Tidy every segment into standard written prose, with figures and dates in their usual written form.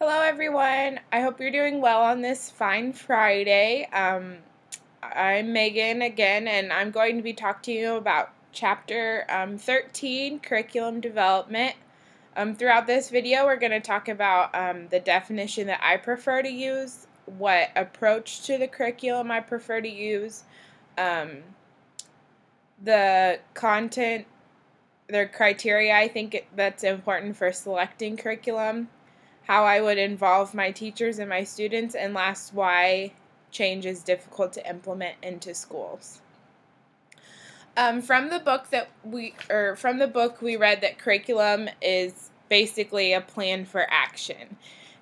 Hello everyone. I hope you're doing well on this fine Friday. I'm Megan again, and I'm going to be talking to you about Chapter 13, Curriculum Development. Throughout this video, we're going to talk about the definition that I prefer to use, what approach to the curriculum I prefer to use, the content, the criteria I think that's important for selecting curriculum, how I would involve my teachers and my students, and last, why change is difficult to implement into schools. From the book we read that curriculum is basically a plan for action,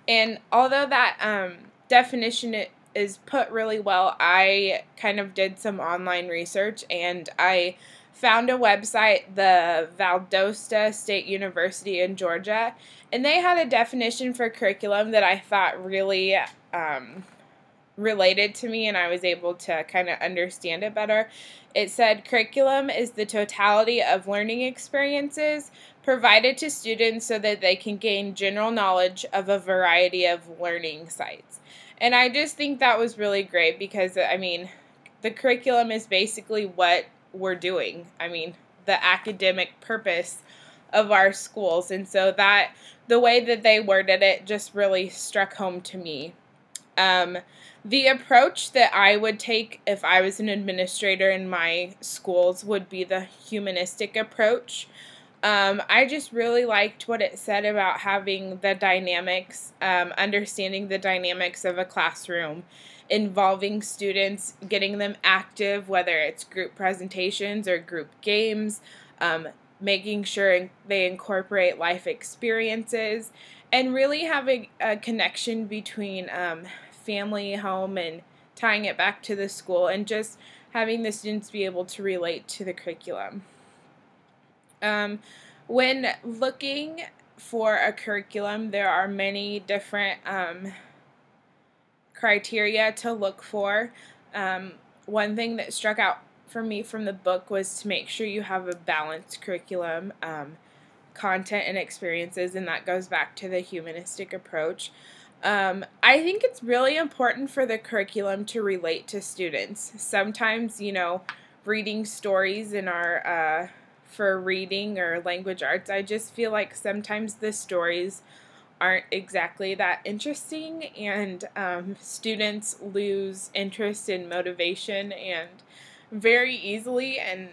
and although that definition is put really well, I kind of did some online research and I found a website, the Valdosta State University in Georgia, and they had a definition for curriculum that I thought really related to me, and I was able to kind of understand it better. It said curriculum is the totality of learning experiences provided to students so that they can gain general knowledge of a variety of learning sites. And I just think that was really great because, I mean, the curriculum is basically what we're doing. I mean, the academic purpose of our schools. And so that, the way that they worded it just really struck home to me. The approach that I would take if I was an administrator in my schools would be the humanistic approach. I just really liked what it said about having the dynamics, understanding the dynamics of a classroom, involving students, getting them active, whether it's group presentations or group games, making sure they incorporate life experiences, and really having a connection between family, home, and tying it back to the school, and just having the students be able to relate to the curriculum. When looking for a curriculum, there are many different criteria to look for. One thing that struck out for me from the book was to make sure you have a balanced curriculum, content and experiences, and that goes back to the humanistic approach. I think it's really important for the curriculum to relate to students. Sometimes, reading stories in our for reading or language arts, I just feel like sometimes the stories aren't exactly that interesting, and students lose interest and motivation and very easily, and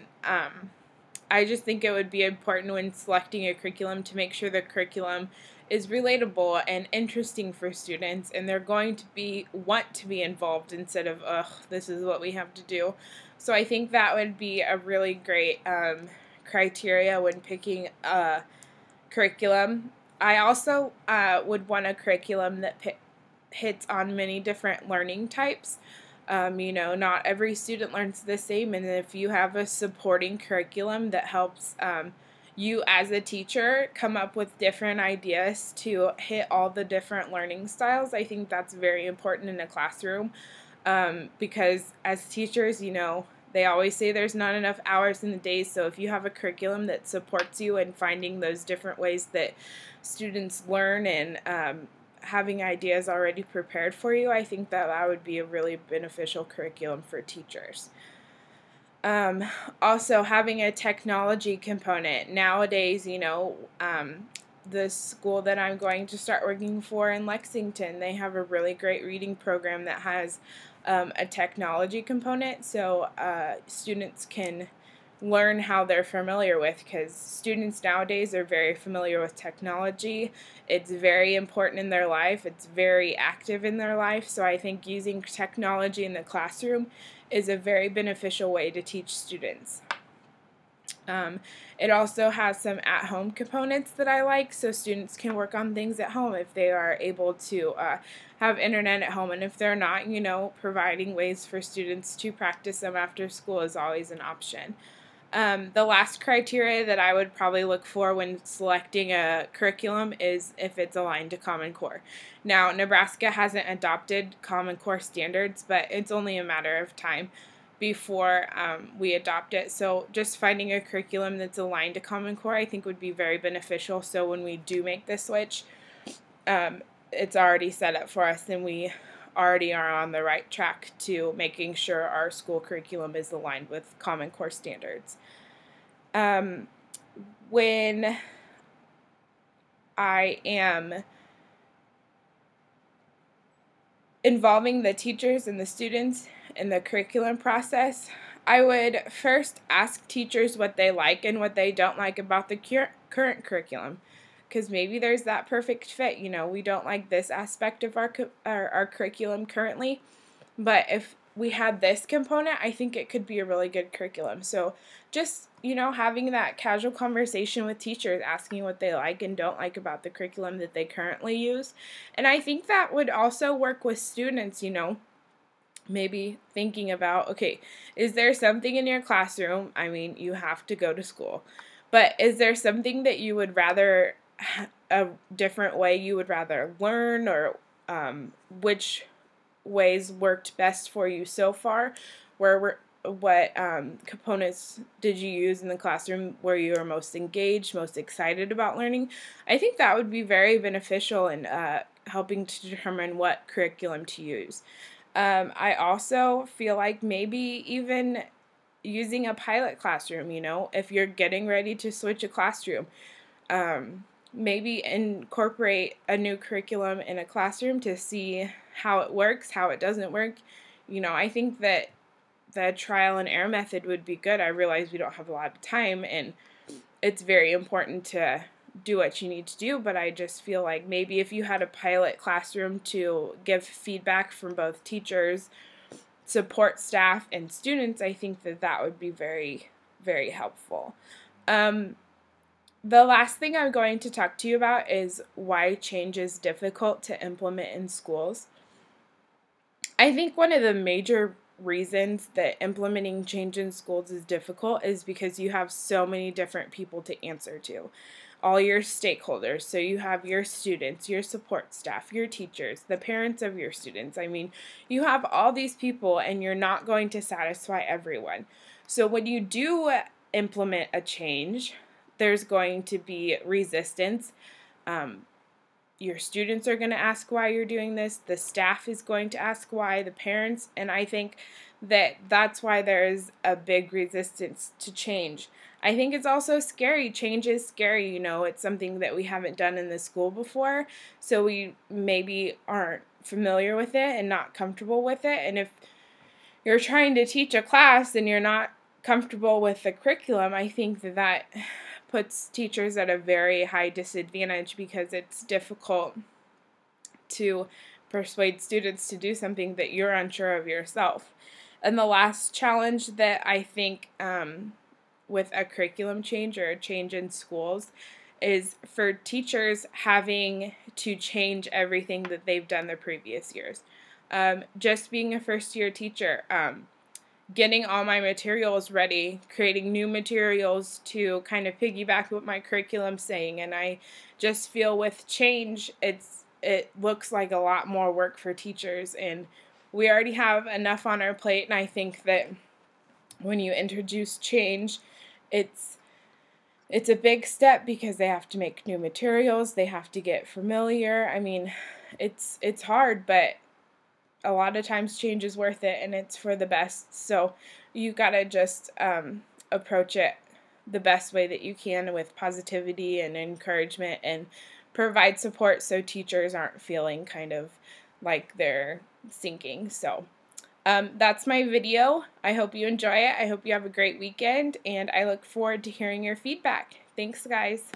I just think it would be important when selecting a curriculum to make sure the curriculum is relatable and interesting for students, and they're going to want to be involved instead of, ugh, this is what we have to do. So I think that would be a really great criteria when picking a curriculum. I also would want a curriculum that hits on many different learning types. Not every student learns the same, and if you have a supporting curriculum that helps you as a teacher come up with different ideas to hit all the different learning styles, I think that's very important in a classroom, because as teachers, they always say there's not enough hours in the day, so if you have a curriculum that supports you in finding those different ways that students learn and having ideas already prepared for you, I think that would be a really beneficial curriculum for teachers. Also, having a technology component. Nowadays, the school that I'm going to start working for in Lexington, they have a really great reading program that has a technology component, so students can learn how they're familiar with, because students nowadays are very familiar with technology. It's very important in their life. It's very active in their life, so I think using technology in the classroom is a very beneficial way to teach students. It also has some at-home components that I like, so students can work on things at home if they are able to have internet at home, and if they're not, providing ways for students to practice them after school is always an option. The last criteria that I would probably look for when selecting a curriculum is if it's aligned to Common Core. Now, Nebraska hasn't adopted Common Core standards, but it's only a matter of time before we adopt it. So just finding a curriculum that's aligned to Common Core I think would be very beneficial, so when we do make the switch, it's already set up for us, and we already are on the right track to making sure our school curriculum is aligned with Common Core standards. When I am involving the teachers and the students in the curriculum process, I would first ask teachers what they like and what they don't like about the current curriculum, because maybe there's that perfect fit. You know, we don't like this aspect of our curriculum currently, but if we had this component, I think it could be a really good curriculum. So just, you know, having that casual conversation with teachers, asking what they like and don't like about the curriculum that they currently use. And I think that would also work with students, you know, maybe thinking about, okay, is there something in your classroom? I mean, you have to go to school, but is there something that you would rather, a different way you would rather learn, or which ways worked best for you so far? What components did you use in the classroom where you were most engaged, most excited about learning? I think that would be very beneficial in helping to determine what curriculum to use. I also feel like maybe even using a pilot classroom, you know, if you're getting ready to switch a classroom, maybe incorporate a new curriculum in a classroom to see how it works, how it doesn't work. You know, I think that the trial and error method would be good. I realize we don't have a lot of time, and it's very important to do what you need to do, but I just feel like maybe if you had a pilot classroom to give feedback from both teachers, support staff, and students, I think that that would be very, very helpful. The last thing I'm going to talk to you about is why change is difficult to implement in schools. I think one of the major reasons that implementing change in schools is difficult is because you have so many different people to answer to. All your stakeholders. So you have your students, your support staff, your teachers, the parents of your students. I mean, you have all these people, and you're not going to satisfy everyone. So when you do implement a change, there's going to be resistance. Your students are going to ask why you're doing this. The staff is going to ask why, the parents, and I think that that's why there is a big resistance to change. I think it's also scary. Change is scary, you know. It's something that we haven't done in the school before, so we maybe aren't familiar with it and not comfortable with it. And if you're trying to teach a class and you're not comfortable with the curriculum, I think that that puts teachers at a very high disadvantage, because it's difficult to persuade students to do something that you're unsure of yourself. And the last challenge that I think with a curriculum change or a change in schools is for teachers having to change everything that they've done the previous years. Just being a first-year teacher, getting all my materials ready, creating new materials to kind of piggyback what my curriculum's saying, and I just feel with change, it looks like a lot more work for teachers, and we already have enough on our plate, and I think that when you introduce change, it's a big step, because they have to make new materials, they have to get familiar. I mean, it's hard, but a lot of times change is worth it, and it's for the best. So you gotta just approach it the best way that you can, with positivity and encouragement, and provide support so teachers aren't feeling kind of like they're sinking. So that's my video. I hope you enjoy it. I hope you have a great weekend, and I look forward to hearing your feedback. Thanks, guys.